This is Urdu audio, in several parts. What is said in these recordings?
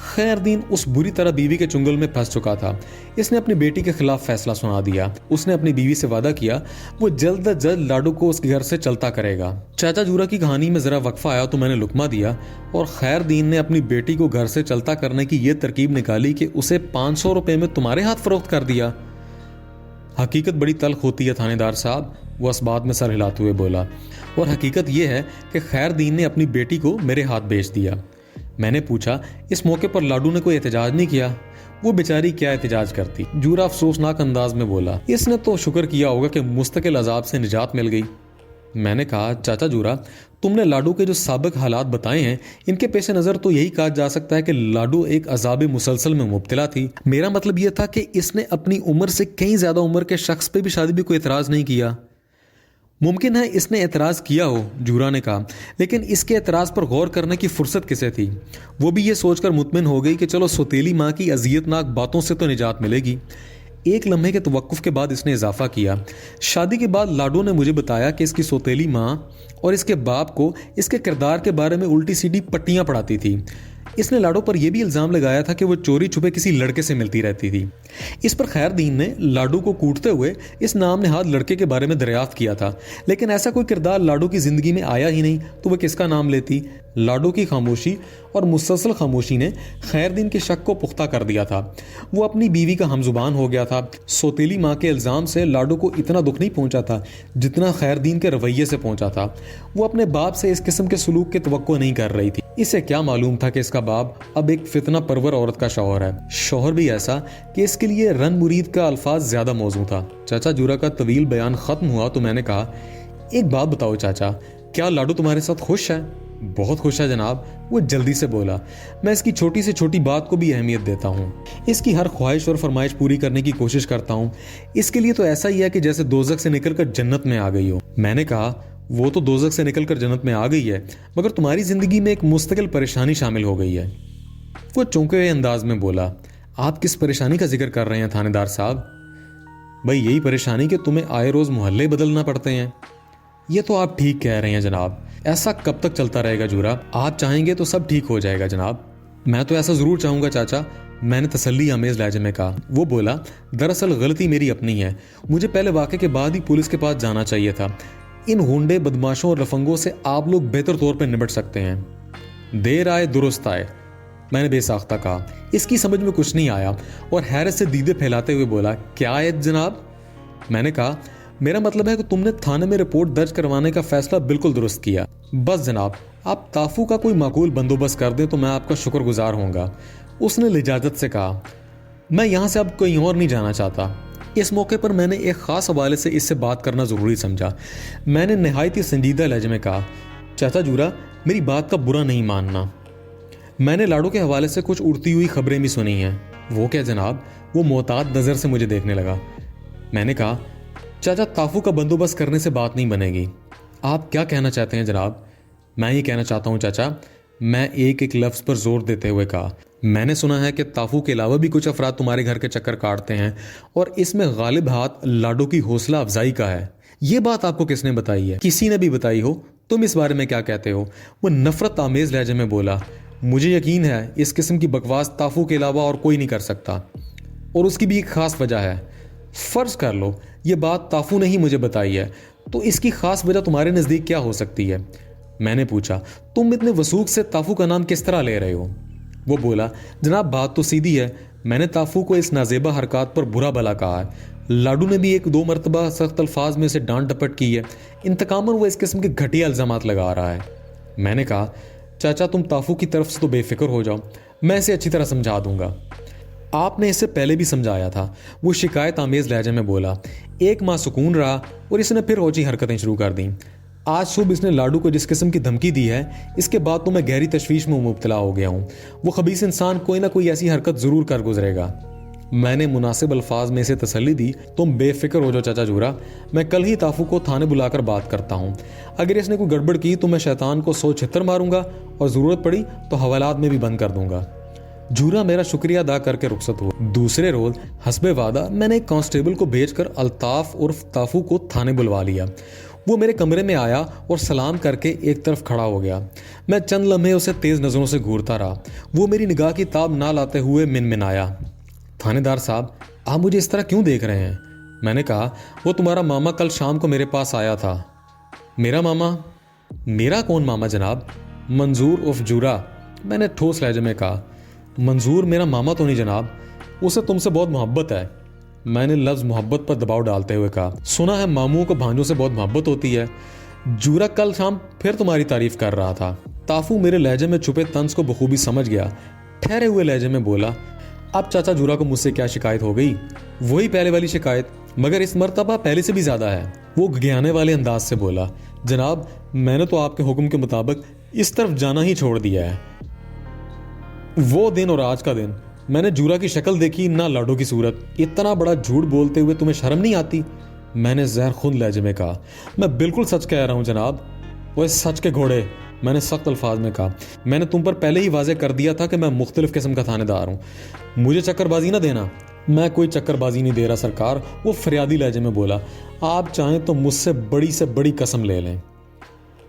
خیر دین اس بری طرح بیوی کے چنگل میں پھنس چکا تھا. اس نے اپنی بیٹی کے خلاف فیصلہ سنا دیا. اس نے اپنی بیوی سے وعدہ کیا وہ جلد از جلد لاڈو کو اس کے گھر سے چلتا کرے گا. چاچا جورا کی کہانی میں ذرا وقفہ آیا تو میں نے لقمہ دیا اور خیر دین نے اپنی بیٹی کو گھر سے چلتا کرنے کی یہ ترکیب نکالی کہ اسے 500 روپے میں تمہارے ہاتھ فروخت کر دیا. حقیقت بڑی تلخ ہوتی ہے تھانے دار صاحب، وہ اس بات میں سر ہلاتے ہوئے بولا، اور حقیقت یہ ہے کہ خیر دین نے اپنی بیٹی کو میرے ہاتھ بیچ دیا. میں نے پوچھا اس موقع پر لاڈو نے کوئی احتجاج نہیں کیا؟ وہ بیچاری کیا احتجاج کرتی. جورا افسوسناک انداز میں بولا، اس نے تو شکر کیا ہوگا کہ مستقل عذاب سے نجات مل گئی. میں نے کہا چاچا جورا تم نے لاڈو کے جو سابق حالات بتائے ہیں ان کے پیش نظر تو یہی کہا جا سکتا ہے کہ لاڈو ایک عذاب مسلسل میں مبتلا تھی. میرا مطلب یہ تھا کہ اس نے اپنی عمر سے کہیں زیادہ عمر کے شخص پہ بھی شادی بھی کوئی اعتراض نہیں کیا. ممکن ہے اس نے اعتراض کیا ہو، جورا نے کہا، لیکن اس کے اعتراض پر غور کرنے کی فرصت کسے تھی؟ وہ بھی یہ سوچ کر مطمئن ہو گئی کہ چلو سوتیلی ماں کی اذیت ناک باتوں سے تو نجات ملے گی. ایک لمحے کے توقف کے بعد اس نے اضافہ کیا، شادی کے بعد لاڈو نے مجھے بتایا کہ اس کی سوتیلی ماں اور اس کے باپ کو اس کے کردار کے بارے میں الٹی سیدھی پٹیاں پڑھاتی تھی. اس نے لاڈو پر یہ بھی الزام لگایا تھا کہ وہ چوری چھپے کسی لڑکے سے ملتی رہتی تھی. اس پر خیر دین نے لاڈو کو کوٹتے ہوئے اس نام نہاد لڑکے کے بارے میں دریافت کیا تھا، لیکن ایسا کوئی کردار لاڈو کی زندگی میں آیا ہی نہیں تو وہ کس کا نام لیتی؟ لاڈو کی خاموشی اور مسلسل خاموشی نے خیر دین کے شک کو پختہ کر دیا تھا. وہ اپنی بیوی کا ہم زبان ہو گیا تھا. سوتیلی ماں کے الزام سے لاڈو کو اتنا دکھ نہیں پہنچا تھا جتنا خیر دین کے رویے سے پہنچا تھا. وہ اپنے باپ سے اس قسم کے سلوک کی توقع نہیں کر رہی تھی. اسے کیا معلوم تھا کہ اس کا باپ اب ایک فتنہ پرور عورت کا شوہر ہے، شوہر بھی ایسا کہ اس کے لیے رن مرید کا الفاظ زیادہ موزوں تھا. چاچا جورا کا طویل بیان ختم ہوا تو میں نے کہا ایک بات بتاؤ چاچا، کیا لاڈو تمہارے ساتھ خوش ہے؟ بہت خوش ہے جناب، وہ جلدی سے بولا. میں اس کی چھوٹی سے چھوٹی بات کو بھی اہمیت دیتا ہوں، اس کی ہر خواہش اور فرمائش پوری کرنے کی کوشش کرتا ہوں. اس کے لیے تو ایسا ہی ہے کہ جیسے دوزخ سے نکل کر جنت میں آ گئی ہو. میں نے کہا وہ تو دوزخ سے نکل کر جنت میں آ گئی ہے، مگر تمہاری زندگی میں ایک مستقل پریشانی شامل ہو گئی ہے. وہ چونکے ہوئے انداز میں بولا، آپ کس پریشانی کا ذکر کر رہے ہیں تھانے دار صاحب؟ بھائی یہی پریشانی کہ تمہیں آئے روز محلے بدلنا پڑتے ہیں. یہ تو آپ ٹھیک کہہ رہے ہیں جناب. ایسا کب تک چلتا رہے گا جورا؟ آپ چاہیں گے تو سب ٹھیک ہو جائے گا جناب. میں تو ایسا ضرور چاہوں گا چاچا، میں نے تسلی آمیز لہجے میں کہا. وہ بولا دراصل غلطی میری اپنی ہے، مجھے پہلے واقعے کے بعد ہی پولیس کے پاس جانا چاہیے تھا. ان غنڈے بدماشوں اور لفنگوں سے آپ لوگ بہتر طور پہ نمٹ سکتے ہیں. دیر آئے درست آئے، میں نے بے ساختہ کہا. اس کی سمجھ میں کچھ نہیں آیا اور حیرت سے دیدے پھیلاتے ہوئے بولا کیا ہے جناب؟ میں نے کہا میرا مطلب ہے کہ تم نے تھانے میں رپورٹ درج کروانے کا فیصلہ بالکل درست کیا. بس جناب آپ تافو کا کوئی معقول بندوبست کر دیں تو میں آپ کا شکر گزار ہوں گا. اس نے لجاجت سے کہا میں یہاں سے اب کہیں اور نہیں جانا چاہتا. اس موقع پر میں نے ایک خاص حوالے سے اس سے بات کرنا ضروری سمجھا. میں نے نہایت ہی سنجیدہ لہجے میں کہا چاچا جورا میری بات کا برا نہیں ماننا، میں نے لاڈو کے حوالے سے کچھ اڑتی ہوئی خبریں بھی سنی ہیں. وہ کیا جناب؟ وہ محتاط نظر سے مجھے دیکھنے لگا. میں نے کہا چاچا تافو کا بندوبست کرنے سے بات نہیں بنے گی. آپ کیا کہنا چاہتے ہیں جناب؟ میں یہ کہنا چاہتا ہوں چاچا، میں ایک ایک لفظ پر زور دیتے ہوئے کہا میں نے سنا ہے کہ تافو کے علاوہ بھی کچھ افراد تمہارے گھر کے چکر کاٹتے ہیں اور اس میں غالب ہاتھ لاڈو کی حوصلہ افزائی کا ہے. یہ بات آپ کو کس نے بتائی ہے؟ کسی نے بھی بتائی ہو. تم اس بارے میں کیا کہتے ہو؟ وہ نفرت آمیز لہجے میں بولا مجھے یقین ہے اس قسم کی بکواس تافو کے علاوہ اور کوئی نہیں کر سکتا، اور اس کی بھی ایک خاص وجہ ہے. فرض کر لو یہ بات تافو نے ہی مجھے بتائی ہے تو اس کی خاص وجہ تمہارے نزدیک کیا ہو سکتی ہے؟ میں نے پوچھا تم اتنے وثوق سے تافو کا نام کس طرح لے رہے ہو؟ وہ بولا جناب بات تو سیدھی ہے، میں نے تافو کو اس نازیبہ حرکات پر برا بھلا کہا ہے. لاڈو نے بھی ایک دو مرتبہ سخت الفاظ میں اسے ڈانٹ ڈپٹ کی ہے. انتقاماً وہ اس قسم کے گھٹیا الزامات لگا رہا ہے. میں نے کہا چاچا تم تافو کی طرف سے تو بے فکر ہو جاؤ، میں اسے اچھی طرح سمجھا دوں گا. آپ نے اس سے پہلے بھی سمجھایا تھا. وہ شکایت آمیز لہجے میں بولا. ایک ماہ سکون رہا اور اس نے پھر اوچھی حرکتیں شروع کر دیں. آج صبح اس نے لاڈو کو جس قسم کی دھمکی دی ہے اس کے بعد تو میں گہری تشویش میں مبتلا ہو گیا ہوں. وہ خبیث انسان کوئی نہ کوئی ایسی حرکت ضرور کر گزرے گا. میں نے مناسب الفاظ میں اسے تسلی دی. تم بے فکر ہو جاؤ چاچا جورا، میں کل ہی تافو کو تھانے بلا کر بات کرتا ہوں. اگر اس نے کوئی گڑبڑ کی تو میں شیطان کو 100 چھتر ماروں گا اور ضرورت پڑی تو حوالات میں بھی بند کر دوں گا. جورا میرا شکریہ ادا کر کے رخصت ہوا. دوسرے روز حسب وعدہ میں نے ایک کانسٹیبل کو بھیج کر الطاف عرف تافو کو تھانے بلوا لیا. وہ میرے کمرے میں آیا اور سلام کر کے ایک طرف کھڑا ہو گیا۔ میں چند لمحے اسے تیز نظروں سے گھورتا رہا۔ وہ میری نگاہ کی تاب نہ لاتے ہوئے منمنایا، تھانے دار صاحب، آپ مجھے اس طرح کیوں دیکھ رہے ہیں؟ میں نے کہا، وہ تمہارا ماما کل شام کو میرے پاس آیا تھا۔ میرا ماما؟ میرا کون ماما جناب؟ منظور اف جورا، میں نے ٹھوس لہجے میں کہا۔ منظور میرا ماما تو نہیں جناب، اسے تم سے بہت محبت ہے۔ میں نے لفظ محبت پر دباؤ ڈالتے ہوئے کہا، سنا ہے ماموں کو بھانجوں سے بہت محبت ہوتی ہے۔ جورا کل شام پھر تمہاری تعریف کر رہا تھا۔ تافو میرے لہجے میں چھپے طنز کو بخوبی سمجھ گیا، ٹھہرے ہوئے لہجے میں بولا، اب چاچا جورا کو مجھ سے کیا شکایت ہو گئی؟ وہی پہلے والی شکایت، مگر اس مرتبہ پہلے سے بھی زیادہ ہے۔ وہ گھگیانے والے انداز سے بولا، جناب میں نے تو آپ کے حکم کے مطابق اس طرف جانا ہی چھوڑ دیا ہے۔ وہ دن اور آج کا دن، میں نے جورا کی شکل دیکھی نہ لاڈو کی صورت۔ اتنا بڑا جھوٹ بولتے ہوئے تمہیں شرم نہیں آتی؟ میں نے زہر خون لہجے میں کہا۔ میں بالکل سچ کہہ رہا ہوں جناب۔ وہ سچ کے گھوڑے، میں نے سخت الفاظ میں کہا، میں نے تم پر پہلے ہی واضح کر دیا تھا کہ میں مختلف قسم کا تھانے دار ہوں، مجھے چکر بازی نہ دینا۔ میں کوئی چکر بازی نہیں دے رہا سرکار، وہ فریادی لہجے میں بولا، آپ چاہیں تو مجھ سے بڑی قسم لے لیں۔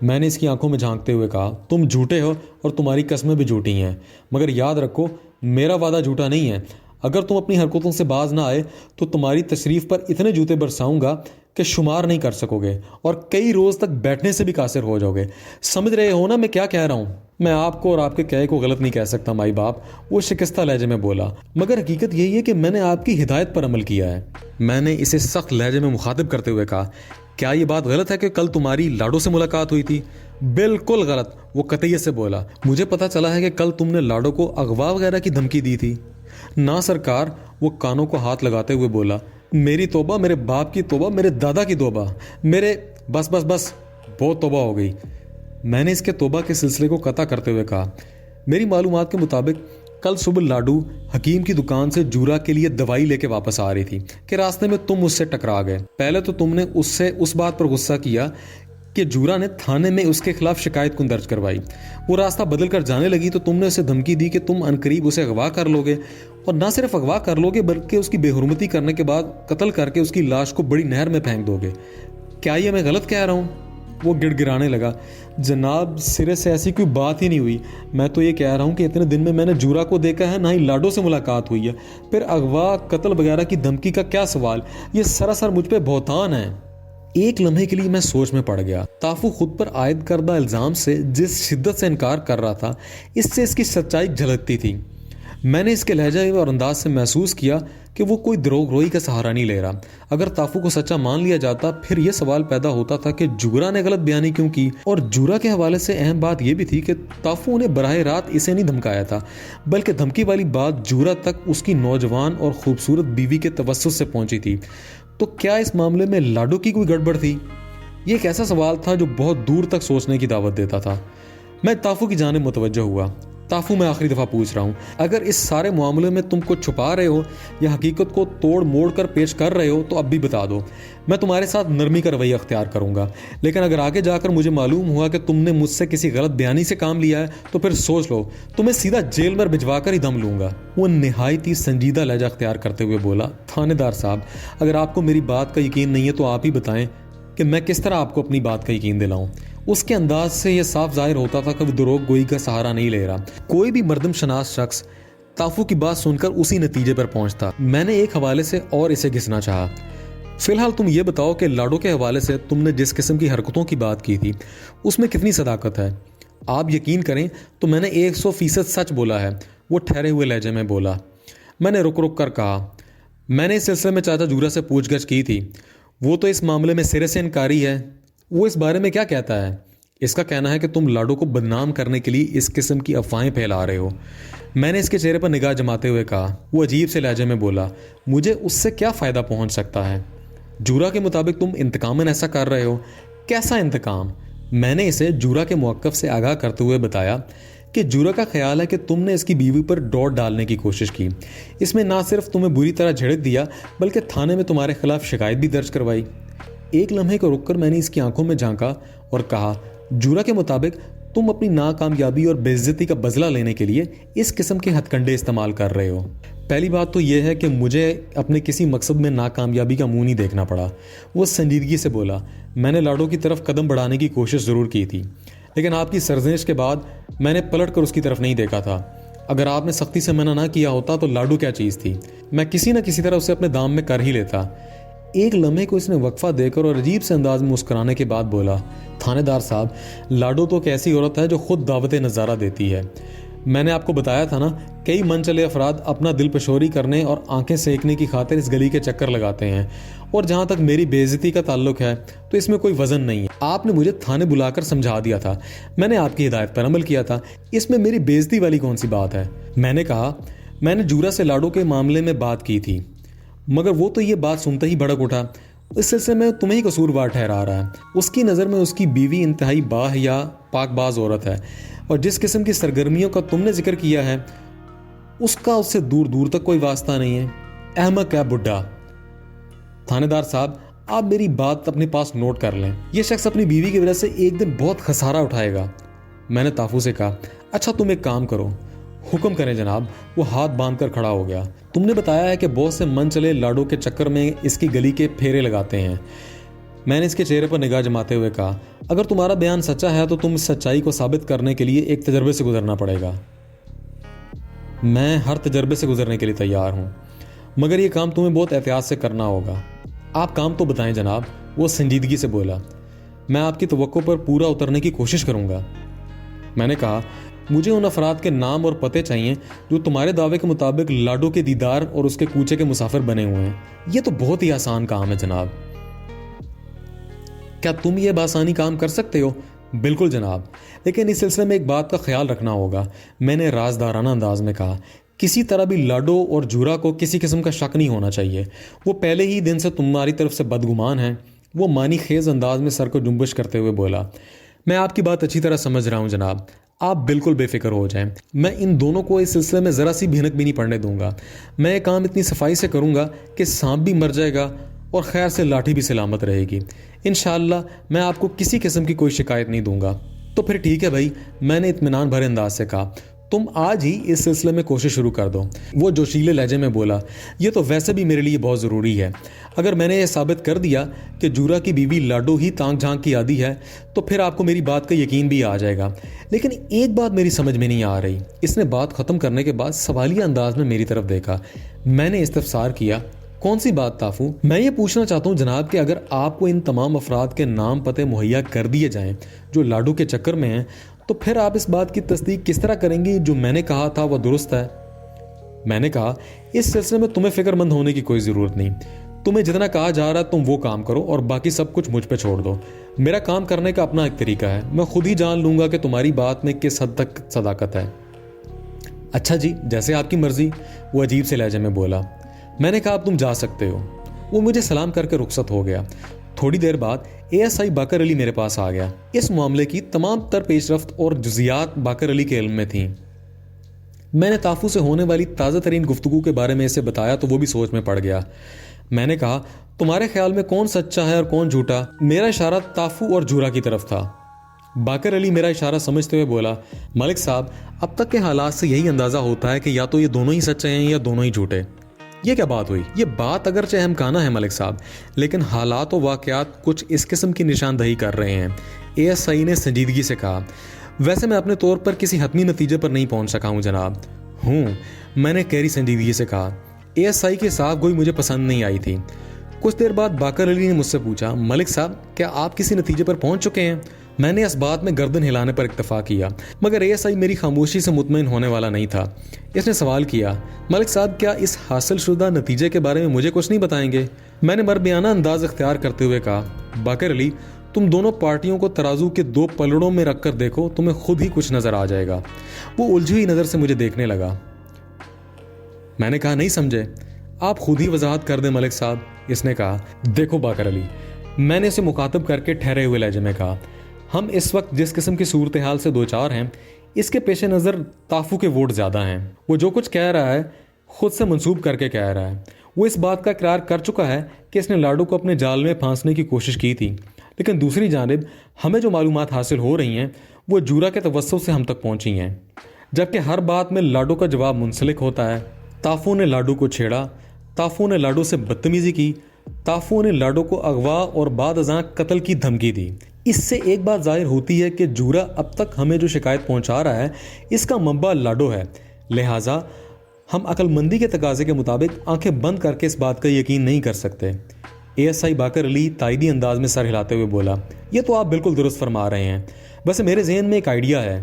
میں نے اس کی آنکھوں میں جھانکتے ہوئے کہا، تم جھوٹے ہو اور تمہاری قسمیں بھی جھوٹی ہیں، مگر یاد رکھو میرا وعدہ جھوٹا نہیں ہے۔ اگر تم اپنی حرکتوں سے باز نہ آئے تو تمہاری تشریف پر اتنے جوتے برساؤں گا کہ شمار نہیں کر سکو گے اور کئی روز تک بیٹھنے سے بھی قاصر ہو جاؤ گے۔ سمجھ رہے ہو نا میں کیا کہہ رہا ہوں؟ میں آپ کو اور آپ کے کہے کو غلط نہیں کہہ سکتا مائی باپ، وہ شکستہ لہجے میں بولا، مگر حقیقت یہی ہے کہ میں نے آپ کی ہدایت پر عمل کیا ہے۔ میں نے اسے سخت لہجے میں مخاطب کرتے ہوئے کہا، کیا یہ بات غلط ہے کہ کل تمہاری لاڈو سے ملاقات ہوئی تھی؟ بالکل غلط، وہ قطعیت سے بولا۔ مجھے پتا چلا ہے کہ کل تم نے لاڈو کو اغوا وغیرہ کی دھمکی دی تھی۔ نہ سرکار، وہ کانوں کو ہاتھ لگاتے ہوئے بولا، میری توبہ، میرے باپ کی توبہ، میرے دادا کی توبہ، میرے بس بہت توبہ ہو گئی۔ میں نے اس کے توبہ کے سلسلے کو قطع کرتے ہوئے کہا، میری معلومات کے مطابق کل صبح لاڈو حکیم کی دکان سے جورا کے لیے دوائی لے کے واپس آ رہی تھی کہ راستے میں تم اس سے ٹکرا گئے۔ پہلے تو تم نے اس سے اس بات پر غصہ کیا کہ جورا نے تھانے میں اس کے خلاف شکایت کن درج کروائی۔ وہ راستہ بدل کر جانے لگی تو تم نے اسے دھمکی دی کہ تم عنقریب اسے اغوا کر لو گے، اور نہ صرف اغوا کر لو گے بلکہ اس کی بے حرمتی کرنے کے بعد قتل کر کے اس کی لاش کو بڑی نہر میں پھینک دو گے۔ کیا یہ میں غلط کہہ رہا ہوں؟ وہ گڑ گڑانے لگا، جناب سرے سے ایسی کوئی بات ہی نہیں ہوئی۔ میں تو یہ کہہ رہا ہوں کہ اتنے دن میں نے جورا کو دیکھا ہے، نہ ہی لاڈو سے ملاقات ہوئی ہے، پھر اغوا قتل وغیرہ کی دھمکی کا کیا سوال؟ یہ سراسر مجھ پہ بہتان ہے۔ ایک لمحے کے لیے میں سوچ میں پڑ گیا۔ تافو خود پر عائد کردہ الزام سے جس شدت سے انکار کر رہا تھا، اس سے اس کی سچائی جھلکتی تھی۔ میں نے اس کے لہجے اور انداز سے محسوس کیا کہ وہ کوئی دروغ روئی کا سہارا نہیں لے رہا۔ اگر تافو کو سچا مان لیا جاتا پھر یہ سوال پیدا ہوتا تھا کہ جورا نے غلط بیانی کیوں کی، اور جورا کے حوالے سے اہم بات یہ بھی تھی کہ تافو نے براہ راست اسے نہیں دھمکایا تھا، بلکہ دھمکی والی بات جورا تک اس کی نوجوان اور خوبصورت بیوی کے توسط سے پہنچی تھی۔ تو کیا اس معاملے میں لاڈو کی کوئی گڑبڑ تھی؟ یہ ایک ایسا سوال تھا جو بہت دور تک سوچنے کی دعوت دیتا تھا۔ میں تافو کی جانب متوجہ ہوا۔ تافو، میں آخری دفعہ پوچھ رہا ہوں، اگر اس سارے معاملے میں تم کو چھپا رہے ہو یا حقیقت کو توڑ موڑ کر پیش کر رہے ہو تو اب بھی بتا دو، میں تمہارے ساتھ نرمی کا رویہ اختیار کروں گا۔ لیکن اگر آگے جا کر مجھے معلوم ہوا کہ تم نے مجھ سے کسی غلط بیانی سے کام لیا ہے تو پھر سوچ لو، تمہیں سیدھا جیل میں بھجوا کر ہی دم لوں گا۔ وہ نہایت ہی سنجیدہ لہجہ اختیار کرتے ہوئے بولا، تھانے دار صاحب، اگر آپ کو میری بات کا یقین نہیں ہے تو آپ ہی بتائیں کہ میں کس طرح آپ کو اپنی بات کا یقین دلاؤں۔ اس کے انداز سے یہ صاف ظاہر ہوتا تھا کہ وہ دروغ گوئی کا سہارا نہیں لے رہا۔ کوئی بھی مردم شناس شخص تافو کی بات سن کر اسی نتیجے پر پہنچتا۔ میں نے ایک حوالے سے اور اسے گھسنا چاہا، فی الحال تم یہ بتاؤ کہ لاڈو کے حوالے سے تم نے جس قسم کی حرکتوں کی بات کی تھی اس میں کتنی صداقت ہے؟ آپ یقین کریں تو میں نے 100% سچ بولا ہے، وہ ٹھہرے ہوئے لہجے میں بولا۔ میں نے رک کر کہا، میں نے اس سلسلے میں چاچا جورا سے پوچھ گچھ کی تھی، وہ تو اس معاملے میں سرے سے انکاری ہے۔ وہ اس بارے میں کیا کہتا ہے؟ اس کا کہنا ہے کہ تم لاڈو کو بدنام کرنے کے لیے اس قسم کی افواہیں پھیلا رہے ہو۔ میں نے اس کے چہرے پر نگاہ جماتے ہوئے کہا۔ وہ عجیب سے لہجے میں بولا، مجھے اس سے کیا فائدہ پہنچ سکتا ہے؟ جورا کے مطابق تم انتقاماً ایسا کر رہے ہو۔ کیسا انتقام؟ میں نے اسے جورا کے موقف سے آگاہ کرتے ہوئے بتایا کہ جورا کا خیال ہے کہ تم نے اس کی بیوی پر ڈوٹ ڈالنے کی کوشش کی، اس میں نہ صرف تمہیں بری طرح جھڑک دیا بلکہ تھانے میں تمہارے خلاف شکایت بھی درج کروائی۔ ایک لمحے کو رک کر میں نے اس کی آنکھوں میں جھانکا اور کہا، جورا کے مطابق تم اپنی ناکامیابی اور بے عزتی کا بدلہ لینے کے لیے اس قسم کے ہتھ کنڈے استعمال کر رہے ہو۔ پہلی بات تو یہ ہے کہ مجھے اپنے کسی مقصد میں ناکامیابی کا منہ نہیں دیکھنا پڑا۔ وہ سنجیدگی سے بولا، میں نے لاڈو کی طرف قدم بڑھانے کی کوشش ضرور کی تھی، لیکن آپ کی سرزنش کے بعد میں نے پلٹ کر اس کی طرف نہیں دیکھا تھا۔ اگر آپ نے سختی سے منع نہ کیا ہوتا تو لاڈو کیا چیز تھی، میں کسی نہ کسی طرح اسے اپنے دام میں کر ہی لیتا۔ ایک لمحے کو اس نے وقفہ دے کر اور عجیب سے انداز میں مسکرانے کے بعد بولا، تھانے دار صاحب، لاڈو تو ایک ایسی عورت ہے جو خود دعوت نظارہ دیتی ہے۔ میں نے آپ کو بتایا تھا نا، کئی من چلے افراد اپنا دل پشوری کرنے اور آنکھیں سینکنے کی خاطر اس گلی کے چکر لگاتے ہیں، اور جہاں تک میری بے عزتی کا تعلق ہے تو اس میں کوئی وزن نہیں ہے۔ آپ نے مجھے تھانے بلا کر سمجھا دیا تھا، میں نے آپ کی ہدایت پر عمل کیا تھا، اس میں میری بے عزتی والی کون سی بات ہے؟ میں نے کہا، میں نے جورا سے لاڈو کے معاملے میں بات کی تھی، مگر وہ تو یہ بات سنتے ہی بھڑک اٹھا۔ اس سلسلے میں تمہیں ہی قصوروار ٹھہرا رہا ہے۔ اس کی نظر میں اس کی بیوی انتہائی باحیا پاک باز عورت ہے، اور جس قسم کی سرگرمیوں کا تم نے ذکر کیا ہے اس کا اس سے دور دور تک کوئی واسطہ نہیں ہے۔ احمق ہے بڈھا۔ تھانے دار صاحب، آپ میری بات اپنے پاس نوٹ کر لیں، یہ شخص اپنی بیوی کی وجہ سے ایک دن بہت خسارہ اٹھائے گا۔ میں نے تافو سے کہا، اچھا تم ایک کام کرو۔ حکم کریں جناب۔ وہ ہاتھ باندھ کر کھڑا ہو گیا۔ تم نے بتایا ہے کہ بہت سے من چلے لاڈو کے چکر میں اس کی گلی کے پھیرے لگاتے ہیں۔ میں نے اس کے چہرے پر نگاہ جماتے ہوئے کہا، اگر تمہارا بیان سچا ہے تو تم اس سچائی کو ثابت کرنے کے لیے ایک تجربے سے گزرنا پڑے گا۔ میں ہر تجربے سے گزرنے کے لیے تیار ہوں، مگر یہ کام تمہیں بہت احتیاط سے کرنا ہوگا۔ آپ کام تو بتائیں جناب، وہ سنجیدگی سے بولا۔ میں آپ کی توقع پر پورا اترنے کی کوشش کروں گا۔ میں نے کہا، مجھے ان افراد کے نام اور پتے چاہیے جو تمہارے دعوے کے مطابق لاڈو کے دیدار اور اس کے کوچے کے مسافر بنے ہوئے ہیں۔ یہ تو بہت ہی آسان کام ہے جناب۔ کیا تم یہ بآسانی کام کر سکتے ہو؟ بالکل جناب، لیکن اس سلسلے میں ایک بات کا خیال رکھنا ہوگا، میں نے رازدارانہ انداز میں کہا۔ کسی طرح بھی لاڈو اور جورا کو کسی قسم کا شک نہیں ہونا چاہیے۔ وہ پہلے ہی دن سے تمہاری طرف سے بدگمان ہیں۔ وہ معنی خیز انداز میں سر کو جنبش کرتے ہوئے بولا، میں آپ کی بات اچھی طرح سمجھ رہا ہوں جناب، آپ بالکل بے فکر ہو جائیں۔ میں ان دونوں کو اس سلسلے میں ذرا سی بھینک بھی نہیں پڑنے دوں گا۔ میں یہ کام اتنی صفائی سے کروں گا کہ سانپ بھی مر جائے گا اور خیر سے لاٹھی بھی سلامت رہے گی۔ انشاءاللہ میں آپ کو کسی قسم کی کوئی شکایت نہیں دوں گا۔ تو پھر ٹھیک ہے بھائی، میں نے اطمینان بھرے انداز سے کہا، تم آج ہی اس سلسلے میں کوشش شروع کر دو۔ وہ جوشیلے لہجے میں بولا، یہ تو ویسے بھی میرے لیے بہت ضروری ہے۔ اگر میں نے یہ ثابت کر دیا کہ جورا کی بیوی لاڈو ہی تانگ جھانک کی عادی ہے تو پھر آپ کو میری بات کا یقین بھی آ جائے گا۔ لیکن ایک بات میری سمجھ میں نہیں آ رہی۔ اس نے بات ختم کرنے کے بعد سوالیہ انداز میں میری طرف دیکھا۔ میں نے استفسار کیا، کون سی بات تافو؟ میں یہ پوچھنا چاہتا ہوں جناب کہ اگر آپ کو ان تمام افراد کے نام پتے مہیا کر دیے جائیں جو لاڈو کے چکر میں ہیں تو پھر آپ اس بات کی تصدیق کس طرح کریں گی جو میں نے کہا تھا وہ درست ہے؟ میں نے کہا، اس سلسلے میں تمہیں فکر مند ہونے کی کوئی ضرورت نہیں۔ تمہیں جتنا کہا جا رہا ہے تم وہ کام کرو اور باقی سب کچھ مجھ پہ چھوڑ دو۔ میرا کام کرنے کا اپنا ایک طریقہ ہے، میں خود ہی جان لوں گا کہ تمہاری بات میں کس حد تک صداقت ہے۔ اچھا جی، جیسے آپ کی مرضی، وہ عجیب سے لہجے میں بولا۔ میں نے کہا، اب تم جا سکتے ہو۔ وہ مجھے سلام کر کے رخصت ہو گیا۔ تھوڑی دیر بعد ASI باقر علی میرے پاس آ گیا۔ اس معاملے کی تمام تر پیش رفت اور جزیات باقر علی کے علم میں تھیں۔ میں نے تافو سے ہونے والی تازہ ترین گفتگو کے بارے میں اسے بتایا تو وہ بھی سوچ میں پڑ گیا۔ میں نے کہا، تمہارے خیال میں کون سچا ہے اور کون جھوٹا؟ میرا اشارہ تافو اور جورا کی طرف تھا۔ باقر علی میرا اشارہ سمجھتے ہوئے بولا، ملک صاحب، اب تک کے حالات سے یہی اندازہ ہوتا ہے کہ یا تو یہ دونوں ہی سچے ہیں یا دونوں ہی جھوٹے۔ یہ کیا بات ہوئی؟ یہ بات اگرچہ اہمکانہ ہے ملک صاحب، لیکن حالات و واقعات کچھ اس قسم کی نشاندہی کر رہے ہیں۔ ASI نے سنجیدگی سے کہا، ویسے میں اپنے طور پر کسی حتمی نتیجے پر نہیں پہنچ سکا ہوں جناب۔ میں نے گہری سنجیدگی سے کہا۔ ASI کی صاف گوئی مجھے پسند نہیں آئی تھی۔ کچھ دیر بعد باقر علی نے مجھ سے پوچھا، ملک صاحب، کیا آپ کسی نتیجے پر پہنچ چکے ہیں؟ میں نے اس بات میں گردن ہلانے پر اکتفا کیا، مگر ASI میری خاموشی سے مطمئن ہونے والا نہیں تھا۔ اس نے سوال کیا، ملک صاحب، کیا اس حاصل شدہ نتیجے کے بارے میں مجھے کچھ نہیں بتائیں گے؟ میں نے مربیانہ انداز اختیار کرتے ہوئے کہا، باقر علی، تم دونوں پارٹیوں کو ترازو کے دو پلڑوں میں رکھ کر دیکھو، تمہیں خود ہی کچھ نظر آ جائے گا۔ وہ الجھی ہوئی نظر سے مجھے دیکھنے لگا۔ میں نے کہا، نہیں سمجھے؟ آپ خود ہی وضاحت کر دیں ملک صاحب۔ اس نے کہا، دیکھو باقر علی، میں نے اسے مخاطب کر کے ٹھہرے ہوئے لہجے میں کہا، ہم اس وقت جس قسم کی صورتحال سے دوچار ہیں اس کے پیش نظر تافو کے ووٹ زیادہ ہیں۔ وہ جو کچھ کہہ رہا ہے خود سے منسوب کر کے کہہ رہا ہے۔ وہ اس بات کا اقرار کر چکا ہے کہ اس نے لاڈو کو اپنے جال میں پھانسنے کی کوشش کی تھی، لیکن دوسری جانب ہمیں جو معلومات حاصل ہو رہی ہیں وہ جورا کے توسط سے ہم تک پہنچی ہیں، جبکہ ہر بات میں لاڈو کا جواب منسلک ہوتا ہے۔ تافو نے لاڈو کو چھیڑا، تافو نے لاڈو سے بدتمیزی کی، تافو نے لاڈو کو اغوا اور بعد ازاں قتل کی دھمکی دی۔ اس سے ایک بات ظاہر ہوتی ہے کہ جورا اب تک ہمیں جو شکایت پہنچا رہا ہے اس کا منبع لاڈو ہے، لہٰذا ہم عقل مندی کے تقاضے کے مطابق آنکھیں بند کر کے اس بات کا یقین نہیں کر سکتے۔ ASI باقر علی تائیدی انداز میں سر ہلاتے ہوئے بولا، یہ تو آپ بالکل درست فرما رہے ہیں، ویسے میرے ذہن میں ایک آئیڈیا ہے۔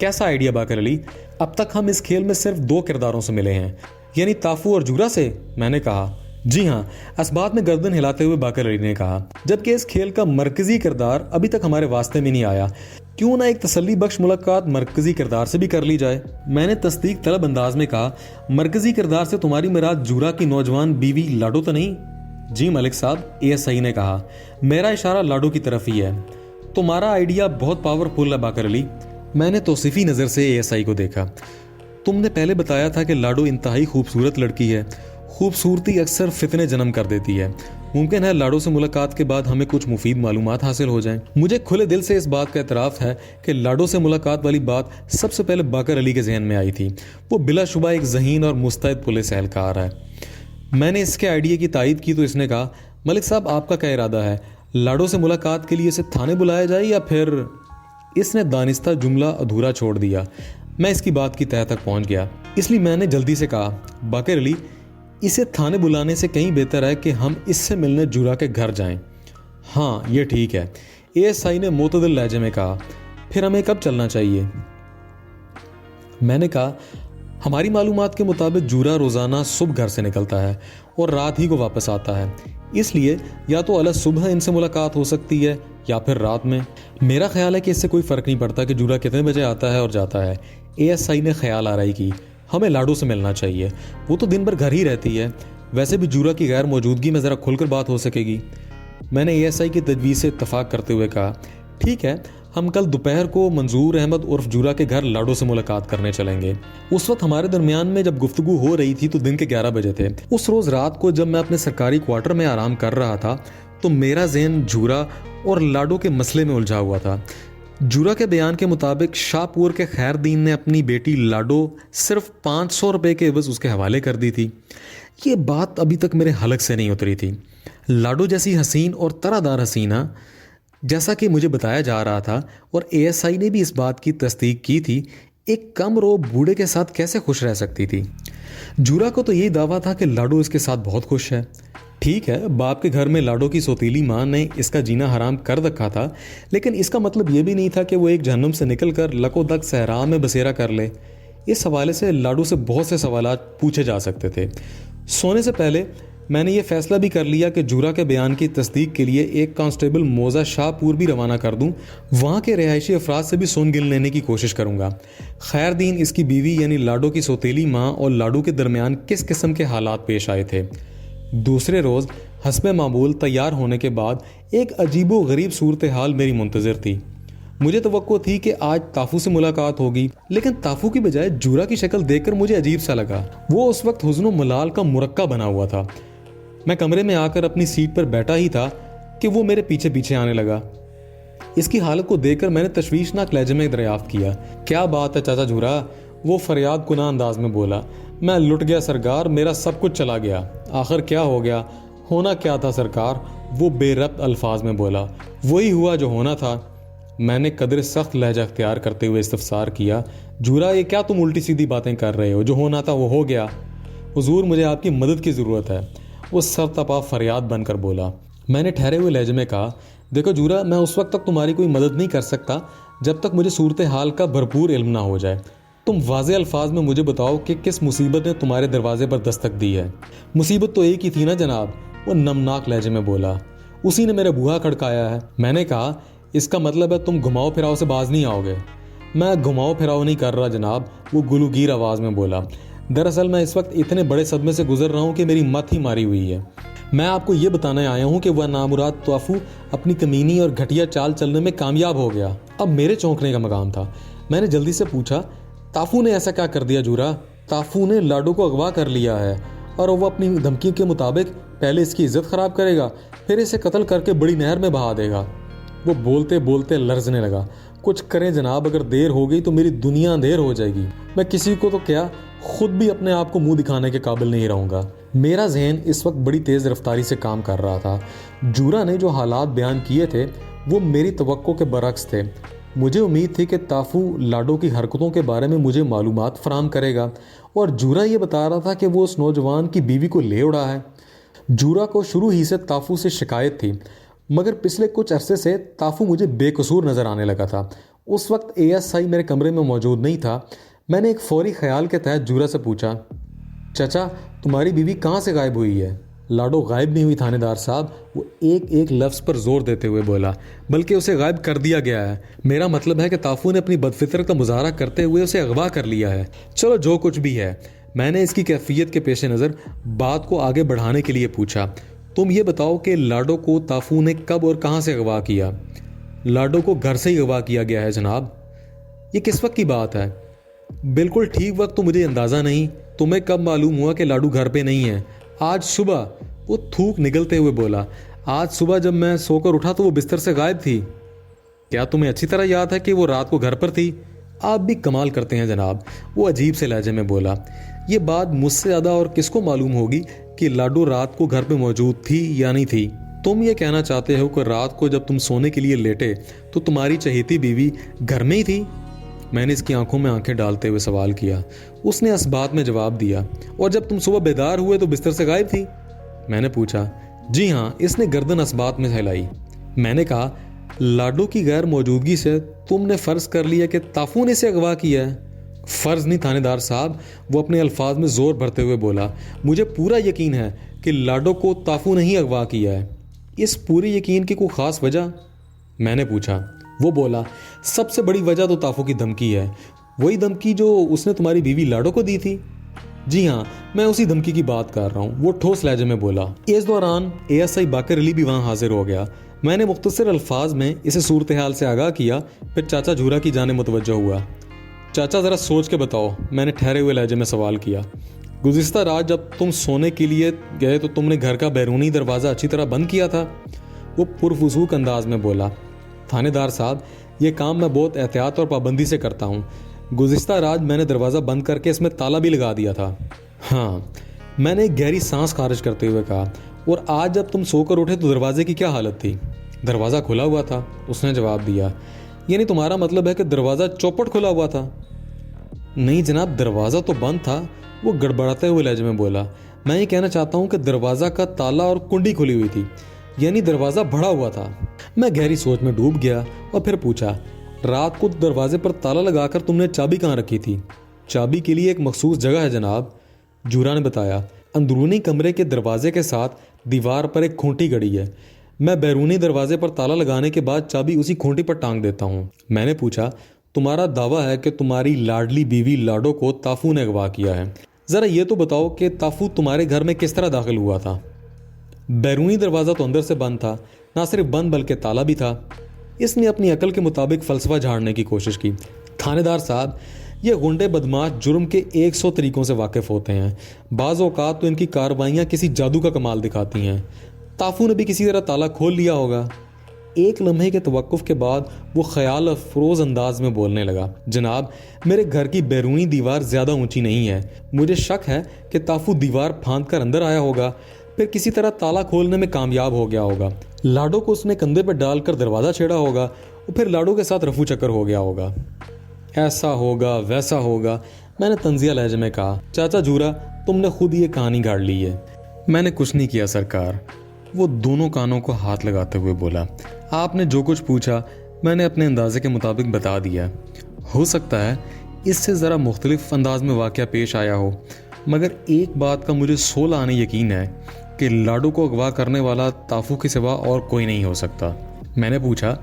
کیسا آئیڈیا باقر علی؟ اب تک ہم اس کھیل میں صرف 2 کرداروں سے ملے ہیں، یعنی تافو اور جورا سے؟ میں نے کہا جی ہاں، اس بات میں گردن ہلاتے ہوئے باقر علی نے کہا، جبکہ اس کھیل کا مرکزی کردار ابھی تک ہمارے واسطے میں نہیں آیا، کیوں نہ ایک تسلی بخش ملاقات مرکزی کردار سے بھی کر لی جائے؟ میں نے تصدیق طلب انداز میں کہا، مرکزی کردار سے تمہاری مراد جورا کی نوجوان بیوی لاڈو تو نہیں؟ جی ملک صاحب، ASI نے کہا، میرا اشارہ لاڈو کی طرف ہی ہے۔ تمہارا آئیڈیا بہت پاورفل ہے باقر علی۔ میں نے توصیفی نظر سے ASI کو دیکھا۔ تم نے پہلے بتایا تھا کہ لاڈو انتہائی خوبصورت لڑکی ہے، خوبصورتی اکثر فتنے جنم کر دیتی ہے، ممکن ہے لاڈو سے ملاقات کے بعد ہمیں کچھ مفید معلومات حاصل ہو جائیں۔ مجھے کھلے دل سے اس بات کا اعتراف ہے کہ لاڈو سے ملاقات والی بات سب سے پہلے باقر علی کے ذہن میں آئی تھی۔ وہ بلا شبہ ایک ذہین اور مستعد پولیس اہلکار ہے۔ میں نے اس کے آئیڈیا کی تائید کی تو اس نے کہا، ملک صاحب آپ کا کیا ارادہ ہے؟ لاڈو سے ملاقات کے لیے اسے تھانے بلایا جائے یا پھر؟ اس نے دانستہ جملہ ادھورا چھوڑ دیا۔ میں اس کی بات کی تہہ تک پہنچ گیا، اس لیے میں نے جلدی سے کہا، باقر علی اسے تھانے بلانے سے کہیں بہتر ہے کہ ہم اس سے ملنے جورا کے گھر جائیں۔ ہاں یہ ٹھیک ہے، ASI نے معتدل لہجے میں کہا۔ پھر ہمیں کب چلنا چاہیے؟ میں نے کہا، ہماری معلومات کے مطابق جورا روزانہ صبح گھر سے نکلتا ہے اور رات ہی کو واپس آتا ہے، اس لیے یا تو اعلی صبح ان سے ملاقات ہو سکتی ہے یا پھر رات میں۔ میرا خیال ہے کہ اس سے کوئی فرق نہیں پڑتا کہ جورا کتنے بجے آتا ہے اور جاتا ہے۔ ASI نے خیال آرائی کی، ہمیں لاڈو سے ملنا چاہیے، وہ تو دن بھر گھر ہی رہتی ہے، ویسے بھی جورا کی غیر موجودگی میں ذرا کھل کر بات ہو سکے گی۔ میں نے ASI کی تجویز سے اتفاق کرتے ہوئے کہا، ٹھیک ہے، ہم کل دوپہر کو منظور احمد عرف جورا کے گھر لاڈو سے ملاقات کرنے چلیں گے۔ اس وقت ہمارے درمیان میں جب گفتگو ہو رہی تھی تو دن کے 11 بجے تھے۔ اس روز رات کو جب میں اپنے سرکاری کوارٹر میں آرام کر رہا تھا تو میرا ذہن جورا اور لاڈو کے مسئلے میں الجھا ہوا تھا۔ جورا کے بیان کے مطابق شاہ پور کے خیر دین نے اپنی بیٹی لاڈو صرف 500 روپے کے عوض اس کے حوالے کر دی تھی۔ یہ بات ابھی تک میرے حلق سے نہیں اتری تھی۔ لاڈو جیسی حسین اور طرح دار حسینہ، جیسا کہ مجھے بتایا جا رہا تھا اور ASI نے بھی اس بات کی تصدیق کی تھی، ایک کم رو بوڑھے کے ساتھ کیسے خوش رہ سکتی تھی؟ جورا کو تو یہی دعویٰ تھا کہ لاڈو اس کے ساتھ بہت خوش ہے۔ ٹھیک ہے، باپ کے گھر میں لاڈو کی سوتیلی ماں نے اس کا جینا حرام کر رکھا تھا، لیکن اس کا مطلب یہ بھی نہیں تھا کہ وہ ایک جہنم سے نکل کر لکو دک صحرا میں بسیرا کر لے۔ اس حوالے سے لاڈو سے بہت سے سوالات پوچھے جا سکتے تھے۔ سونے سے پہلے میں نے یہ فیصلہ بھی کر لیا کہ جورا کے بیان کی تصدیق کے لیے ایک کانسٹیبل موزہ شاہ پور بھی روانہ کر دوں، وہاں کے رہائشی افراد سے بھی سن گن لینے کی کوشش کروں گا۔ خیر دین، اس کی بیوی یعنی لاڈو کی سوتیلی ماں اور لاڈو کے درمیان کس قسم کے حالات پیش آئے تھے۔ دوسرے روز حسب معمول تیار ہونے کے بعد ایک عجیب و غریب صورتحال میری منتظر تھی۔ مجھے توقع تھی کہ آج تافو سے ملاقات ہوگی، لیکن تافو کی بجائے جورا کی شکل دیکھ کر مجھے عجیب سا لگا۔ وہ اس وقت حزن و ملال کا مرکہ بنا ہوا تھا۔ میں کمرے میں آ کر اپنی سیٹ پر بیٹھا ہی تھا کہ وہ میرے پیچھے پیچھے آنے لگا۔ اس کی حالت کو دیکھ کر میں نے تشویشناک لہجے میں دریافت کیا، کیا بات ہے چاچا جورا؟ وہ فریاد کناں انداز میں بولا، میں لٹ گیا سرکار، میرا سب کچھ چلا گیا۔ آخر کیا ہو گیا؟ ہونا کیا تھا سرکار؟ وہ بے ربط الفاظ میں بولا، وہی ہوا جو ہونا تھا۔ میں نے قدر سخت لہجہ اختیار کرتے ہوئے استفسار کیا، جورا یہ کیا تم الٹی سیدھی باتیں کر رہے ہو؟ جو ہونا تھا وہ ہو گیا۔ حضور مجھے آپ کی مدد کی ضرورت ہے، وہ سر تپا فریاد بن کر بولا۔ میں نے ٹھہرے ہوئے لہجے میں کہا، دیکھو جورا، میں اس وقت تک تمہاری کوئی مدد نہیں کر سکتا جب تک مجھے صورتحال کا بھرپور علم نہ ہو جائے۔ تم واضح الفاظ میں مجھے بتاؤ کہ کس مصیبت نے تمہارے دروازے پر دستک دی ہے۔ مصیبت تو ایک ہی تھی نا جناب، وہ نمناک لہجے میں بولا، اسی نے میرا بوہا کھڑکایا ہے۔ میں نے کہا، اس کا مطلب ہے تم گھماؤ پھراؤ سے باز نہیں آؤ گے۔ میں گھماؤ پھراؤ نہیں کر رہا جناب، وہ گلوگیر آواز میں بولا۔ دراصل میں اس وقت اتنے بڑے صدمے سے گزر رہا ہوں کہ میری مت ہی ماری ہوئی ہے۔ میں آپ کو یہ بتانے آیا ہوں کہ وہ نامراد تافو اپنی کمینی اور گھٹیا چال چلنے میں کامیاب ہو گیا۔ اب میرے چونکنے کا مقام تھا۔ میں نے جلدی سے پوچھا، تافو نے ایسا کیا کر دیا جورا؟ تافو نے لاڈو کو اغوا کر لیا ہے اور وہ اپنی دھمکی کے مطابق پہلے اس کی عزت خراب کرے گا، پھر اسے قتل کر کے بڑی نہر میں بہا دے گا۔ وہ بولتے بولتے لرزنے لگا۔ کچھ کریں جناب, اگر دیر ہو گئی تو میری دنیا اندھیر ہو جائے گی. میں کسی کو تو کیا خود بھی اپنے آپ کو منہ دکھانے کے قابل نہیں رہوں گا. میرا ذہن اس وقت بڑی تیز رفتاری سے کام کر رہا تھا. جورا نے جو حالات بیان کیے تھے وہ میری توقع کے برعکس تھے. مجھے امید تھی کہ تافو لاڈو کی حرکتوں کے بارے میں مجھے معلومات فراہم کرے گا, اور جورا یہ بتا رہا تھا کہ وہ اس نوجوان کی بیوی کو لے اڑا ہے. جورا کو شروع ہی سے تافو سے شکایت تھی, مگر پچھلے کچھ عرصے سے تافو مجھے بے قصور نظر آنے لگا تھا. اس وقت ASI میرے کمرے میں موجود نہیں تھا. میں نے ایک فوری خیال کے تحت جورا سے پوچھا, چچا تمہاری بیوی کہاں سے غائب ہوئی ہے؟ لاڈو غائب نہیں ہوئی تھانے دار صاحب, وہ ایک لفظ پر زور دیتے ہوئے بولا, بلکہ اسے غائب کر دیا گیا ہے. میرا مطلب ہے کہ تافو نے اپنی بدفطرت کا مظاہرہ کرتے ہوئے اسے اغوا کر لیا ہے. چلو جو کچھ بھی ہے. میں نے اس کی کیفیت کے پیش نظر بات کو آگے بڑھانے کے لیے پوچھا, تم یہ بتاؤ کہ لاڈو کو تافو نے کب اور کہاں سے اغوا کیا؟ لاڈو کو گھر سے ہی اغوا کیا گیا ہے جناب. یہ کس وقت کی بات ہے؟ بالکل ٹھیک وقت تو مجھے اندازہ نہیں. تمہیں کب معلوم ہوا کہ لاڈو گھر پہ نہیں ہے؟ آج صبح. وہ تھوک نگلتے ہوئے بولا, آج صبح جب میں سو کر اٹھا تو وہ بستر سے غائب تھی. کیا تمہیں اچھی طرح یاد ہے کہ وہ رات کو گھر پر تھی؟ آپ بھی کمال کرتے ہیں جناب, وہ عجیب سے لہجے میں بولا. یہ بات مجھ سے زیادہ اور کس کو معلوم ہوگی کہ لاڈو رات کو گھر پہ موجود تھی یا نہیں تھی؟ تم یہ کہنا چاہتے ہو کہ رات کو جب تم سونے کے لیے لیٹے تو تمہاری چہیتی بیوی گھر میں ہی تھی؟ میں نے اس کی آنکھوں میں آنکھیں ڈالتے ہوئے سوال کیا. اس نے اسبات میں جواب دیا. اور جب تم صبح بیدار ہوئے تو بستر سے غائب تھی؟ میں نے پوچھا. جی ہاں. اس نے گردن اسبات میں ہلائی. میں نے کہا, لاڈو کی غیر موجودگی سے تم نے فرض کر لیا کہ تافو نے اسے اغوا کیا ہے؟ فرض نہیں تھانے دار صاحب, وہ اپنے الفاظ میں زور بھرتے ہوئے بولا. مجھے پورا یقین ہے کہ لاڈو کو تافو نہیں اغوا کیا ہے. اس پوری یقین کی کوئی خاص وجہ؟ میں نے پوچھا. وہ بولا, سب سے بڑی وجہ تو تافو کی دھمکی ہے. وہی دھمکی جو اس نے تمہاری بیوی لاڈو کو دی تھی؟ جی ہاں, میں اسی دھمکی کی بات کر رہا ہوں, وہ ٹھوس لہجے میں بولا. اس دوران ASI باقر علی بھی وہاں حاضر ہو گیا. میں نے مختصر الفاظ میں اسے صورتحال سے آگاہ کیا, پھر چاچا جورا کی جانب متوجہ ہوا. چاچا ذرا سوچ کے بتاؤ, میں نے ٹھہرے ہوئے لہجے میں سوال کیا. گزشتہ رات جب تم سونے کے لیے گئے تو تم نے گھر کا بیرونی دروازہ اچھی طرح بند کیا تھا؟ وہ پرفسوق انداز میں بولا. تھانے دار صاحب, یہ کام میں بہت احتیاط اور پابندی سے کرتا ہوں. گزشتہ رات میں نے دروازہ بند کر کے اس میں تالا بھی لگا دیا تھا. ہاں, میں نے ایک گہری سانس خارج کرتے ہوئے کہا. اور آج جب تم سو کر اٹھے تو دروازے کی کیا حالت تھی؟ دروازہ کھلا ہوا تھا, اس نے جواب دیا. یعنی تمہارا مطلب ہے کہ دروازہ چوپٹ کھلا ہوا تھا؟ نہیں جناب, دروازہ تو بند تھا, وہ گڑبڑاتے ہوئے لہجے میں بولا. میں یہ کہنا چاہتا ہوں کہ دروازہ کا تالا اور کنڈی کھلی ہوئی تھی, یعنی دروازہ بڑھا ہوا تھا. میں گہری سوچ میں ڈوب گیا اور پھر پوچھا, رات کو دروازے پر تالا لگا کر تم نے چابی کہاں رکھی تھی؟ چابی کے لیے ایک مخصوص جگہ ہے جناب, جورا نے بتایا. اندرونی کمرے کے دروازے کے ساتھ دیوار پر ایک کھونٹی گڑی ہے. میں بیرونی دروازے پر تالا لگانے کے بعد چابی اسی کھونٹی پر ٹانگ دیتا ہوں. میں نے پوچھا, تمہارا دعویٰ ہے کہ تمہاری لاڈلی بیوی لاڈو کو تافو نے اغوا کیا ہے. ذرا یہ تو بتاؤ کہ تافو تمہارے گھر میں کس طرح داخل ہوا تھا؟ بیرونی دروازہ تو اندر سے بند تھا, نہ صرف بند بلکہ تالا بھی تھا. اس نے اپنی عقل کے مطابق فلسفہ جھاڑنے کی کوشش کی. تھانے دار صاحب, یہ غنڈے بدماش جرم کے 100 طریقوں سے واقف ہوتے ہیں. بعض اوقات تو ان کی کارروائیاں کسی جادو کا کمال دکھاتی ہیں. تافو نے بھی کسی طرح تالا کھول لیا ہوگا. ایک لمحے کے توقف کے بعد وہ خیال افروز انداز میں بولنے لگا. جناب, میرے گھر کی بیرونی دیوار زیادہ اونچی نہیں ہے. مجھے شک ہے کہ تافو دیوار پھاند کر اندر آیا ہوگا, پھر کسی طرح تالا کھولنے میں کامیاب ہو گیا ہوگا. لاڈو کو اس نے کندھے پر ڈال کر دروازہ چھیڑا ہوگا اور پھر لاڈو کے ساتھ رفو چکر ہو گیا ہوگا. ایسا ہوگا ویسا ہوگا, میں نے طنزیہ لہجے میں کہا. چاچا جورا, تم نے خود یہ کہانی گاڑ لی ہے. میں نے کچھ نہیں کیا سرکار, وہ دونوں کانوں کو ہاتھ لگاتے ہوئے بولا. آپ نے جو کچھ پوچھا میں نے اپنے اندازے کے مطابق بتا دیا. ہو سکتا ہے اس سے ذرا مختلف انداز میں واقعہ پیش آیا ہو, مگر ایک بات کا مجھے سول آنے یقین ہے کہ لاڈو کو اغوا کرنے والا تافو کے سوا اور کوئی نہیں ہو سکتا. میں نے پوچھا,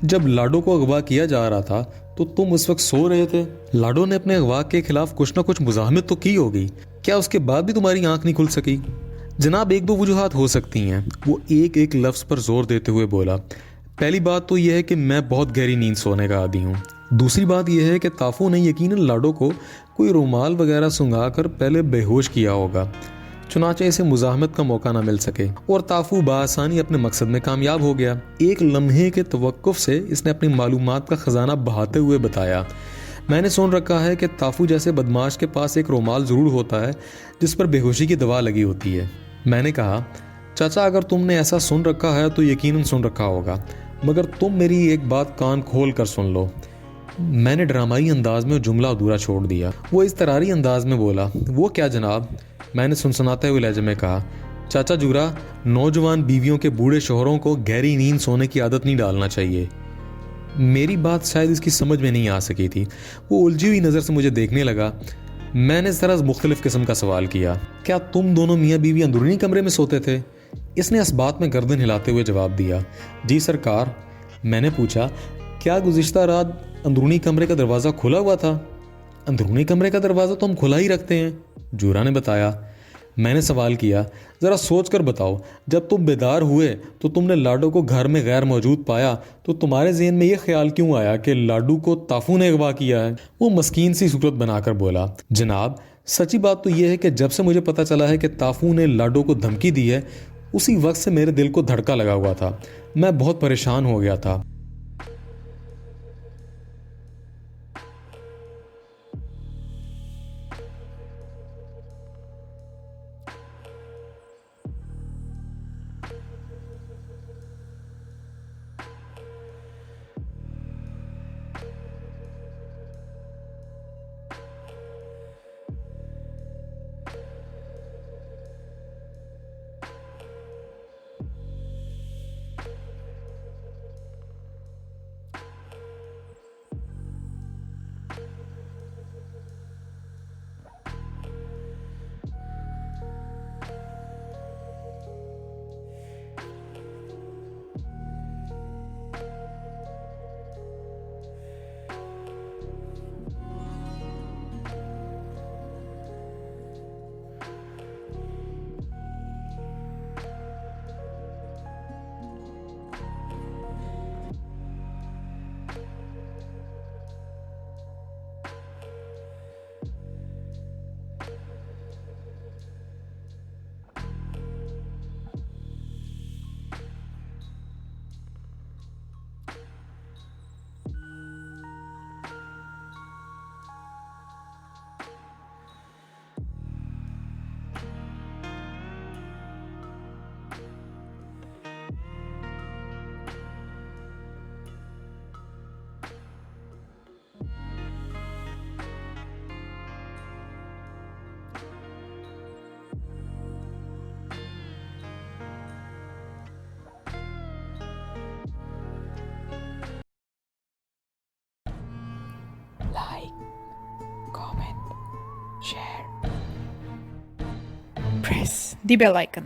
جب لاڈو کو اغوا کیا جا رہا تھا تو تم اس وقت سو رہے تھے؟ لاڈو نے اپنے اغوا کے خلاف کچھ نہ کچھ مزاحمت تو کی ہوگی, کیا اس کے بعد بھی تمہاری آنکھ نہیں کھل سکی؟ جناب, ایک دو وجوہات ہو سکتی ہیں, وہ ایک لفظ پر زور دیتے ہوئے بولا. پہلی بات تو یہ ہے کہ میں بہت گہری نیند سونے کا عادی ہوں. دوسری بات یہ ہے کہ تافو نے یقیناً لاڈو کو کوئی رومال وغیرہ سنگھا کر پہلے بے ہوش کیا ہوگا. چنانچہ اسے مزاحمت کا موقع نہ مل سکے اور تافو بآسانی اپنے مقصد میں کامیاب ہو گیا۔ ایک لمحے کے توقف سے اس نے اپنی معلومات کا خزانہ بہاتے ہوئے بتایا، میں نے سن رکھا ہے کہ تافو جیسے بدماش کے پاس ایک رومال ضرور ہوتا ہے جس پر بے ہوشی کی دوا لگی ہوتی ہے۔ میں نے کہا، چاچا اگر تم نے ایسا سن رکھا ہے تو یقیناً سن رکھا ہوگا، مگر تم میری ایک بات کان کھول کر سن لو۔ میں نے ڈرامائی انداز میں جملہ ادھورا چھوڑ دیا۔ وہ اضطراری انداز میں بولا، وہ کیا جناب؟ میں نے سنسناتے ہوئے لہجے میں کہا، چاچا جورا، نوجوان بیویوں کے بوڑھے شوہروں کو گہری نیند سونے کی عادت نہیں ڈالنا چاہیے۔ میری بات شاید اس کی سمجھ میں نہیں آ سکی تھی۔ وہ الجھی ہوئی نظر سے مجھے دیکھنے لگا۔ میں نے ذرا مختلف قسم کا سوال کیا، کیا تم دونوں میاں بیوی اندرونی کمرے میں سوتے تھے؟ اس نے اس بات میں گردن ہلاتے ہوئے جواب دیا، جی سرکار۔ میں نے پوچھا، کیا گزشتہ رات اندرونی کمرے کا دروازہ کھلا ہوا تھا؟ اندرونی کمرے کا دروازہ تو ہم کھلا ہی رکھتے ہیں، جورا نے بتایا۔ میں نے سوال کیا، ذرا سوچ کر بتاؤ، جب تم بیدار ہوئے تو تم نے لاڈو کو گھر میں غیر موجود پایا تو تمہارے ذہن میں یہ خیال کیوں آیا کہ لاڈو کو تافو نے اغوا کیا ہے؟ وہ مسکین سی صورت بنا کر بولا، جناب سچی بات تو یہ ہے کہ جب سے مجھے پتہ چلا ہے کہ تافو نے لاڈو کو دھمکی دی ہے، اسی وقت سے میرے دل کو دھڑکا لگا ہوا تھا۔ میں بہت پریشان ہو گیا تھا۔ Like, comment, share, press the bell icon.